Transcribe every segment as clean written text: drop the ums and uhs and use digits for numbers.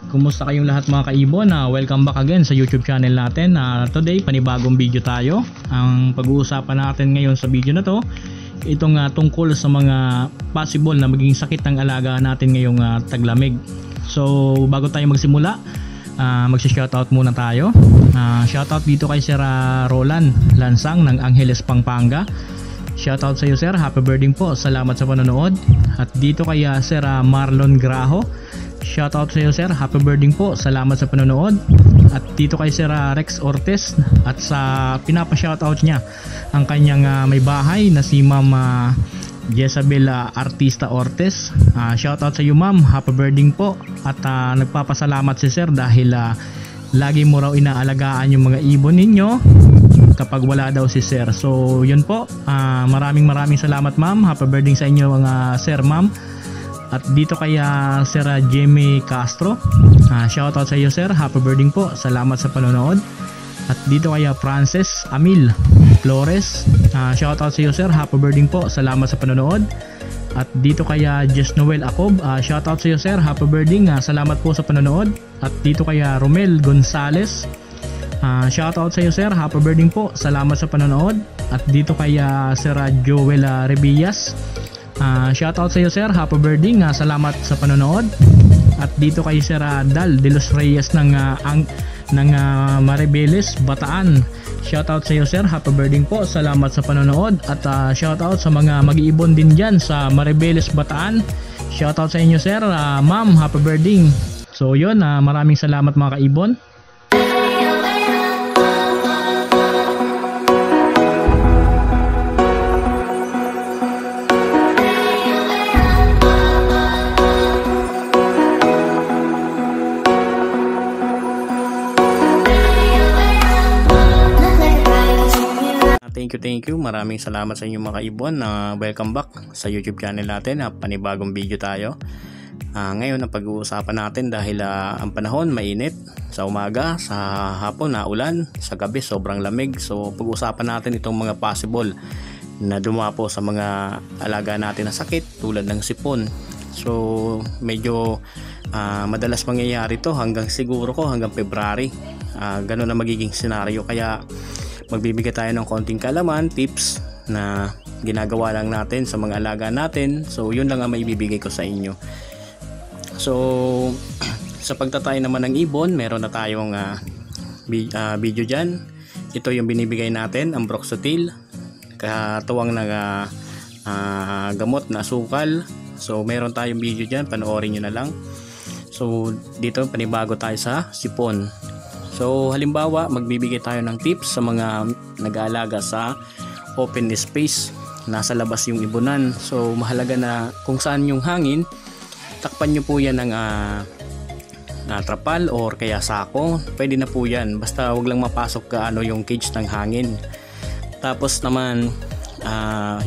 Kumusta kayong lahat mga kaibon? Welcome back again sa YouTube channel natin. Today, panibagong video tayo. Ang pag-uusapan natin ngayon sa video na to, itong tungkol sa mga possible na maging sakit ng alaga natin ngayong taglamig. So, bago tayo magsimula, magsi-shoutout muna tayo. Shoutout dito kay Sir Roland Lansang ng Angeles, Pampanga. Shoutout sa iyo sir, happy birthday po, salamat sa panonood. At dito kay Sir Marlon Graho, shoutout sa iyo sir, happy birthday po, salamat sa panonood. At dito kay Sir Rex Ortiz, at sa pinapa-shoutout niya ang kanyang may bahay na si Ma'am Jezabel Artista Ortiz. Shoutout sa iyo ma'am, happy birthday po. At nagpapasalamat si sir dahil lagi mo raw inaalagaan yung mga ibon ninyo kapag wala daw si sir. So yun po, maraming salamat ma'am, happy birthday sa inyo mga sir ma'am. At dito kay Sir Jamie Castro, shoutout sa iyo sir, happy birthday po, salamat sa panonood. At dito kay Frances Amil Flores, shoutout sa iyo sir, happy birthday po, salamat sa panonood. At dito kay Jess Noel Acob, shoutout sa iyo sir, happy birthday, salamat po sa panonood. At dito kay Romel Gonzales, shoutout sa iyo sir, happy birthday po, salamat sa panonood. At dito kay Sir Joel Rebillas, shoutout sa iyo sir, happy birthday, salamat sa panonood. At dito kay Sir Dal de los Reyes ng Maribeles, Bataan, shoutout sa iyo sir, happy birthday po, salamat sa panonood. At shoutout sa mga mag-iibon din dyan sa Maribeles, Bataan, shoutout sa inyo sir, ma'am, happy birthday. So yun, maraming salamat mga kaibon. Thank you. Maraming salamat sa inyo mga kaibon. Welcome back sa YouTube channel natin. Panibagong video tayo. Ngayon ang pag-uusapan natin dahil ang panahon mainit sa umaga, sa hapon ulan, sa gabi sobrang lamig. So pag-uusapan natin itong mga possible na dumapo sa mga alaga natin na sakit tulad ng sipon. So medyo madalas mangyayari to hanggang February. Ganun na magiging senaryo, kaya magbibigay tayo ng konting kaalaman, tips na ginagawa lang natin sa mga alaga natin. So yun lang ang maibibigay ko sa inyo. So sa pagtatay naman ng ibon, meron na tayong video dyan. Ito yung binibigay natin, ang Broxotil, katuwang na gamot na asukal. So meron tayong video dyan, panoorin nyo na lang. So dito panibago tayo sa sipon. So halimbawa, magbibigay tayo ng tips sa mga nag-aalaga sa open space, nasa labas yung ibunan. So mahalaga na kung saan yung hangin, takpan nyo po yan ng trapal or kaya sako, pwede na po yan, basta wag lang mapasok yung cage ng hangin. Tapos naman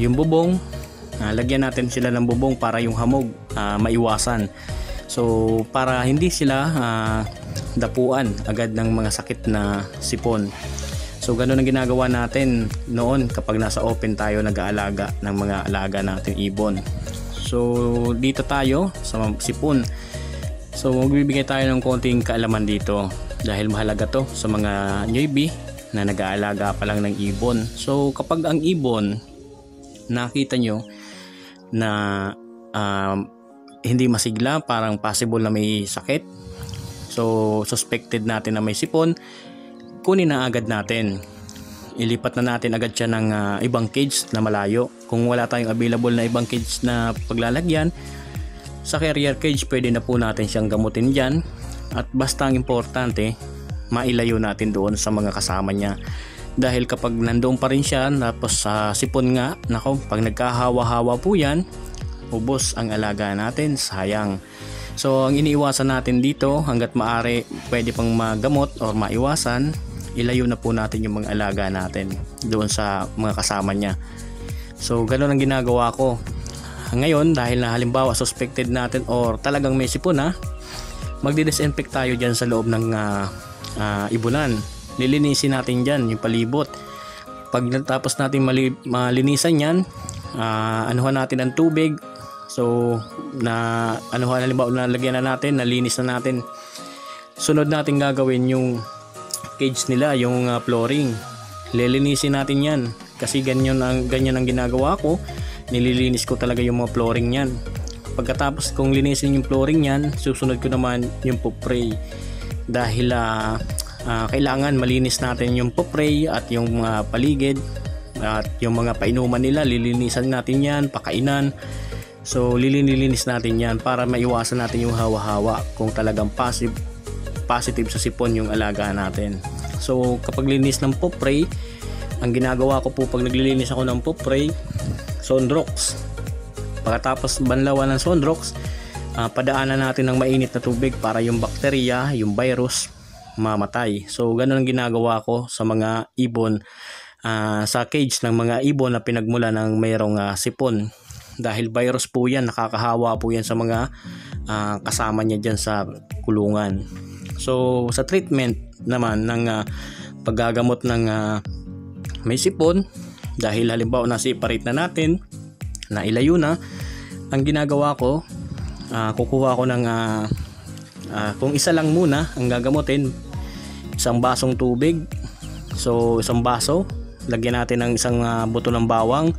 yung bubong, lagyan natin sila ng bubong para yung hamog maiwasan. So para hindi sila dapuan agad ng mga sakit na sipon. So ganun ang ginagawa natin noon kapag nasa open tayo nag-aalaga ng mga alaga natin ibon. So dito tayo sa sipon. So magbibigay tayo ng konting kaalaman dito dahil mahalaga to sa mga newbie na nag-aalaga pa lang ng ibon. So kapag ang ibon nakita nyo na hindi masigla, parang possible na may sakit, so suspected natin na may sipon, kunin na agad natin. Ilipat na natin agad siya ng ibang cage na malayo. Kung wala tayong available na ibang cage na paglalagyan, sa carrier cage pwede na po natin siyang gamutin dyan. At basta ang importante, mailayo natin doon sa mga kasama niya. Dahil kapag nandoon pa rin siya, tapos sa sipon nga, nako, pag nagkahawa-hawa po yan, ubos ang alaga natin, sayang. So ang iniiwasan natin dito, hanggat maaari pwede pang magamot or maiwasan, ilayo na po natin yung mga alaga natin doon sa mga kasama niya. So ganoon ang ginagawa ko ngayon, dahil na halimbawa suspected natin or talagang may sipon magdi-disinfect tayo dyan sa loob ng ibunan. Lilinisin natin dyan yung palibot. Pag natapos natin malinisan yan, anuhan natin ng tubig. So na halimbawa nalagyan na natin, nalinis na natin, sunod natin gagawin yung cage nila, yung flooring. Lilinisin natin yan kasi ganyan ang ginagawa ko. Nililinis ko talaga yung mga flooring yan. Pagkatapos kong linisin yung flooring yan, susunod ko naman yung popray. Dahil kailangan malinis natin yung popray at yung paligid at yung mga painuman nila, lilinisan natin yan, pakainan. So lilinis natin yan para maiwasan natin yung hawa-hawa kung talagang positive sa sipon yung alaga natin. So kapag linis ng popray, ang ginagawa ko po pag naglilinis ako ng popray, Sonrox. Pagkatapos banlawan ng Sonrox, padaanan natin ng mainit na tubig para yung bakterya, yung virus mamatay. So ganun ang ginagawa ko sa mga ibon, sa cage ng mga ibon na pinagmula ng mayroong sipon. Dahil virus po yan, nakakahawa po yan sa mga kasama niya dyan sa kulungan. So sa treatment naman ng paggagamot ng may sipon, dahil halimbawa na-separate na natin, na ilayo na, ang ginagawa ko, kukuha ko ng kung isa lang muna ang gagamutin, isang basong tubig. So isang baso, lagyan natin ng isang buto ng bawang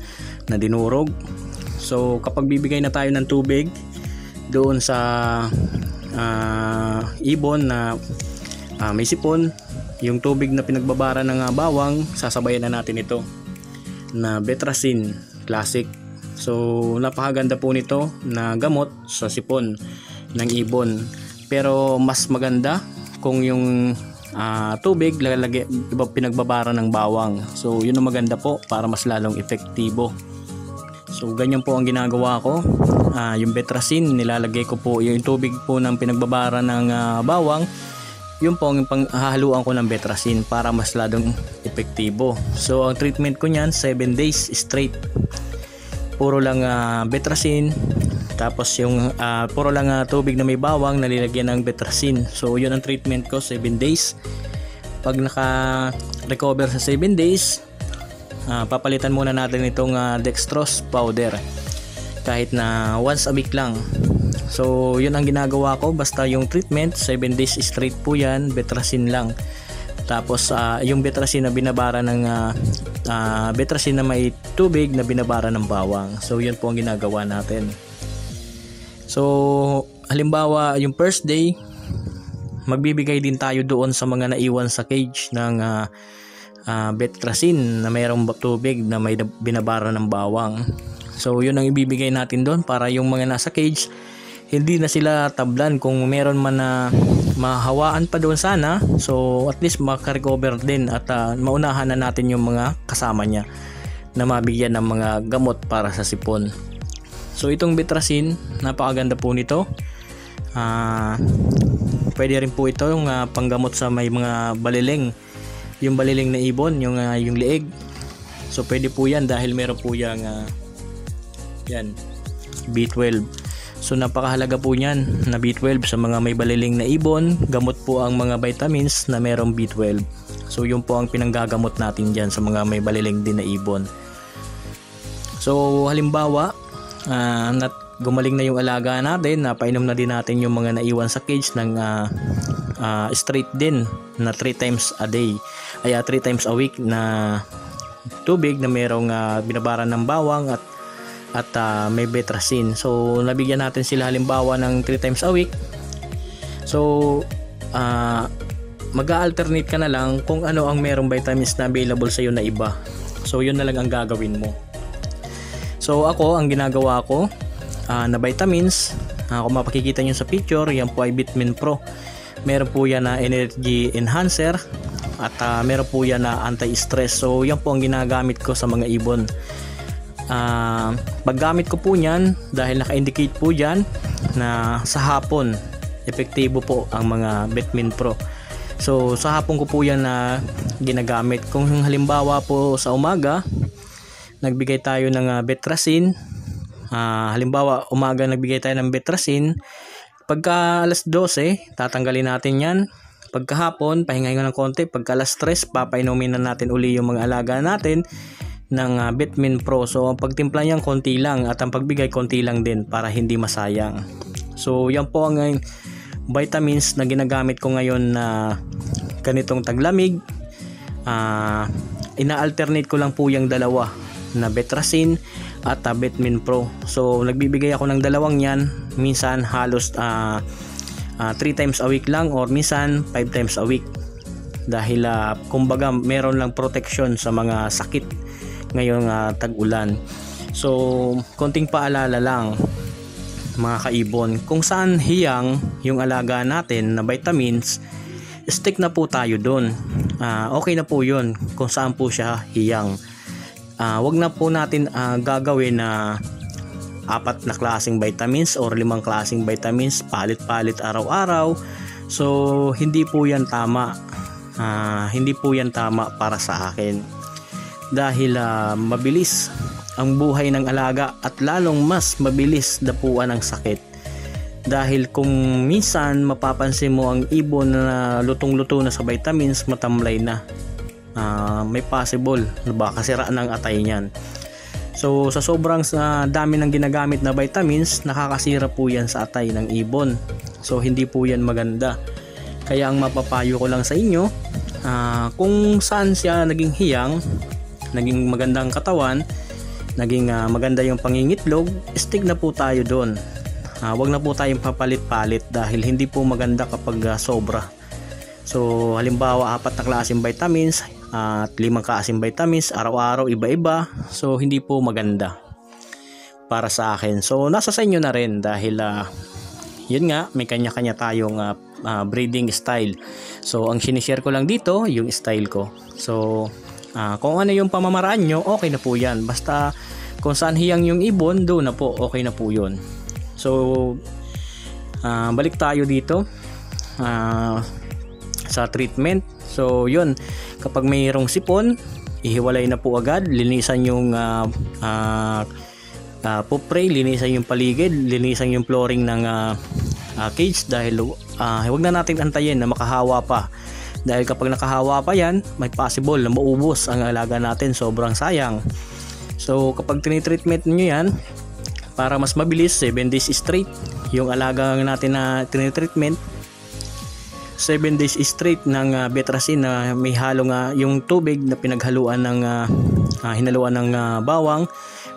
na dinurog. So kapag bibigay na tayo ng tubig doon sa ibon na may sipon, yung tubig na pinagbabara ng bawang, sasabayan na natin ito na Betracin Classic. So napakaganda po nito na gamot sa sipon ng ibon. Pero mas maganda kung yung tubig pinagbabara ng bawang. So yun ang maganda po para mas lalong epektibo. So ganyan po ang ginagawa ko. Yung Betracin, nilalagay ko po yung tubig po ng pinagbabara ng bawang. Yun po ang hahaluan ko ng Betracin para mas lalong epektibo. So ang treatment ko niyan 7 days straight. Puro lang Betracin, tapos yung puro lang tubig na may bawang nalilagyan ng Betracin. So yun ang treatment ko 7 days. Pag naka-recover sa 7 days, papalitan muna natin itong dextrose powder kahit na once a week lang. So yun ang ginagawa ko, basta yung treatment 7 days straight po yan, Betracin lang. Tapos yung Betracin na binabara ng Betracin na may tubig na binabara ng bawang. So yun po ang ginagawa natin. So halimbawa yung first day, magbibigay din tayo doon sa mga naiwan sa cage ng Betracin na mayroong tubig na may binabara ng bawang. So yun ang ibibigay natin doon para yung mga nasa cage hindi na sila tablan. Kung meron man na mahawaan pa doon sana, so at least makarecover din at maunahan na natin yung mga kasama niya na mabigyan ng mga gamot para sa sipon. So itong Betracin, napakaganda po nito. Pwede rin po ito yung panggamot sa may mga baliling, yung baliling na ibon, yung leeg. So pwede po yan dahil meron po yung yan, B12. So napakahalaga po niyan na B12 sa mga may baliling na ibon. Gamot po ang mga vitamins na merong B12. So yun po ang pinanggagamot natin dyan sa mga may baliling din na ibon. So halimbawa gumaling na yung alaga natin, napainom na din natin yung mga naiwan sa cage ng straight din na 3 times a day, ay 3 times a week na tubig na merong binabara ng bawang at may Betracin. So nabigyan natin sila halimbawa ng 3 times a week. So mag-alternate ka na lang kung ano ang merong vitamins na available sa iyo na iba. So yun na lang ang gagawin mo. So ako, ang ginagawa ko na vitamins, kung mapakikita nyo sa picture, yan po ay Vitamin Pro. Meron po yan na energy enhancer at meron po yan na anti-stress. So yan po ang ginagamit ko sa mga ibon. Paggamit ko po niyan, dahil naka-indicate po dyan na sa hapon epektibo po ang mga Vitamin Pro. So sa hapon ko po yan na ginagamit. Kung halimbawa po sa umaga nagbigay tayo ng Betracin, halimbawa umaga nagbigay tayo ng Betracin, pagka alas 12 tatanggalin natin yan. Pagkahapon pahingahin ng konti, pagka alas 3 papainumin na natin uli yung mga alaga natin ng Vitamin Pro. So ang pagtimpla niyan konti lang at ang pagbigay konti lang din para hindi masayang. So yan po ang vitamins na ginagamit ko ngayon na ganitong taglamig, ina-alternate ko lang po yung dalawa na Betracin at Betmin Pro. So nagbibigay ako ng dalawang yan, minsan halos 3 times a week lang or minsan 5 times a week, dahil kumbaga meron lang protection sa mga sakit ngayong tag-ulan. So konting paalala lang mga kaibon, kung saan hiyang yung alaga natin na vitamins, stick na po tayo doon. Okay na po yun kung saan po siya hiyang. Wag na po natin gagawin na 4 na klaseng vitamins or 5 klaseng vitamins palit-palit araw-araw. So hindi po yan tama. Hindi po yan tama para sa akin, dahil mabilis ang buhay ng alaga at lalong mas mabilis dapuan ng sakit. Dahil kung minsan mapapansin mo ang ibon na lutong-luto na sa vitamins, matamlay na, may possible na baka siraan ng atay niyan. So sa sobrang dami ng ginagamit na vitamins, nakakasira po yan sa atay ng ibon. So hindi po yan maganda. Kaya ang mapapayo ko lang sa inyo, kung saan siya naging hiyang, naging magandang katawan, naging maganda yung pangingitlog, stick na po tayo doon. Wag na po tayong papalit-palit, dahil hindi po maganda kapag sobra. So halimbawa 4 na klaseng vitamins at 5 klaseng vitamins araw-araw, iba-iba. So hindi po maganda para sa akin. So nasa sa inyo na rin, dahil yun nga, may kanya-kanya tayong breeding style. So ang sinishare ko lang dito yung style ko. So kung ano yung pamamaraan nyo, okay na po yan. Basta kung saan hiyang yung ibon, doon na po, okay na po yun. So balik tayo dito sa treatment. So yun, kapag mayroong sipon, ihiwalay na po agad, linisan yung pupray, linisan yung paligid, linisan yung flooring ng cage, dahil huwag na natin antayin na makahawa pa. Dahil kapag nakahawa pa yan, may possible na maubos ang alaga natin, sobrang sayang. So kapag tinitreatment nyo yan, para mas mabilis, 7 days straight yung alaga natin na tinitreatment, 7 days straight ng Betracin na may halong yung tubig na pinaghaluan ng hinaluan ng bawang,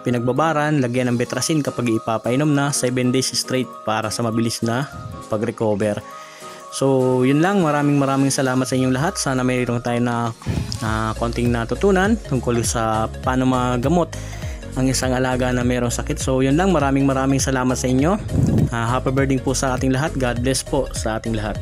pinagbabaran, lagyan ng Betracin kapag ipapainom na, 7 days straight para sa mabilis na pag-recover. So yun lang, maraming salamat sa inyong lahat. Sana mayroon tayo na konting natutunan tungkol sa paano magamot ang isang alaga na mayroong sakit. So yun lang, maraming salamat sa inyo. Happy birthday po sa ating lahat. God bless po sa ating lahat.